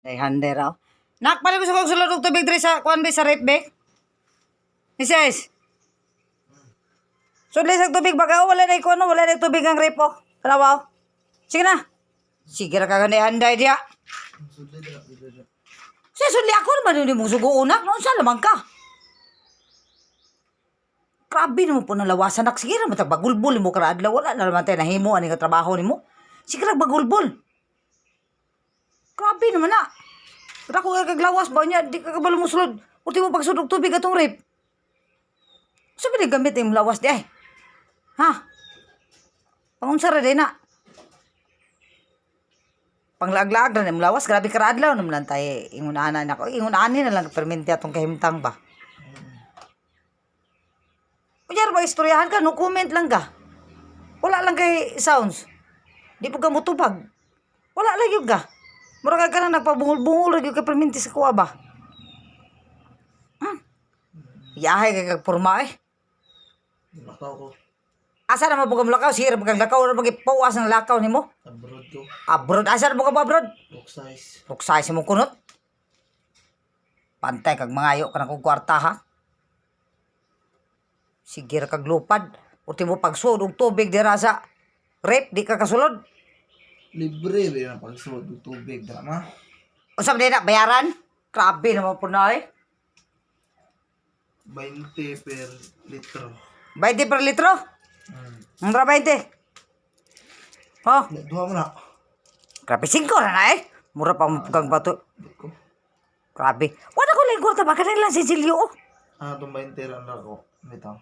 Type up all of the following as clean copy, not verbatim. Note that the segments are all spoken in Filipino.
Ay hande raw. Nak pala ko sa kong sulod og tubig diri sa kuan be sa rep be. Misis. Sudli sa tubig baga wala na ikuno, wala na tubig ang rep oh. Kalabaw. Sige na. Sige ra ka gani handay dia. Sudli ako man ni mong sugo unak, no sa lamang ka. Grabe naman po nalawasan nak. Sige na matag bagulbol mo kada adlaw wala na naman tayo nahimo ani nga trabaho nimo. Sige ra bagulbol. Grabe naman na. Pero ako kaglawas ba niya, di ka kabalo mo sulod. Ulti mo pagsudog tubig atong rip. Sabi na gamit yung lawas di ay. Ha? Pangunsa ra din na. Panglaag-laag na yung lawas. Grabe ka radlaw naman lang tayo. Ingunaanan ako. Ingunaanin na lang perminti atong kahimtang ba. Kunyari ba istoryahan ka, no comment lang ka. Wala lang kay sounds. Di po ka mutubag. Wala lang yung ka. Mura ka lang nagpabungol-bungol rin yung kaperminti sa kuwa ba? Yahay ka kagpurma eh. Lakaw ko. Asa naman po ka lakaw? Sige, pagkang lakaw na magipawas ng lakaw ni mo? Abroad ko. Abroad? Asa naman po ka ba abroad? Luksize. Luksay si mong kunot? Pantay kag mangayo ka na kong kwarta ha? Sige kag lupad. Uti mo pagsuod og tubig dira sa rep, di ka kasulod. Libre rin ang pagsuot ng tubig. Drama. Usap din na, bayaran? Grabe naman po na eh. 20 per litro. 20 per litro? Ang 20? Oh, Duha mo na. grabe 5 na na eh. Mura pa mapugang bato. Ko. Grabe. Wala ko lang kwarta, baka lang Cecilio oh. Itong 20 lang ako. Bitaw.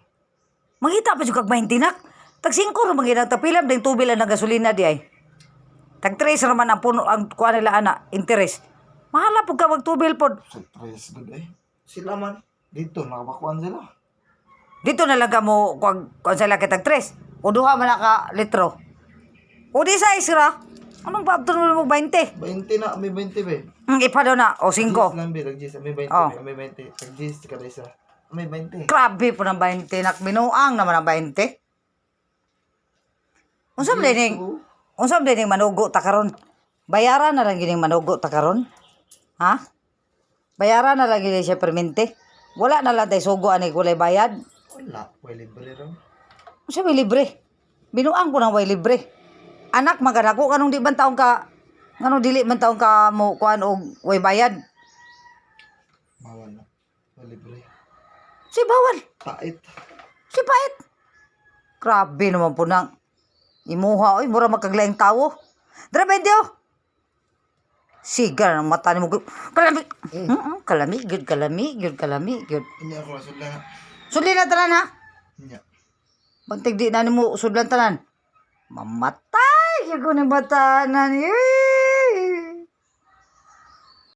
Mangita pa yung kag 20 nak. Tag 5 ro manginang tapilam ding tubil ang gasolina di ay. Tag 3 naman ang puno ang kuha nila ana, interest. Mahala pug ka magtubil pod. Surprise good eh. Sila man. Dito, nakabakuan sila. Dito na lang ka mo kuan sila kitag 3. O duha man na ka litro. O di sa isra. Anong paabton mo 20? 20 na, may 20 be. Ipa daw na o 5. Gis lang be, naggis. May 20 Oh. be, may 20. Naggis ka na isa. May 20. Grabe po ng 20 nak binuang naman ang 20. Unsam dining manugo ta karon? Bayaran na lang gining manugo ta karon. Ha? Bayaran na lang gini siya permente. Wala na lang tay sugo ani kulay bayad. Wala, way libre rin. Unsa may libre? Binuang ko nang way libre. Anak maganako kanong di man taong ka nganong dili man taong ka mo kuan og way bayad. Bawal na. Way libre. Si bawal. Pait. Si pait. Grabe naman po nang imuha oy mura magkaglaing tawo. Dra 20 oh. Sigar ang mata ni mo. Kalami. Kalami, good kalami, good kalami, good. Hindi ako sudlan na. Sudli na tanan ha. Hindi. Banteg di na nimo sudlan tanan. Mamatay gyud ko ni batanan.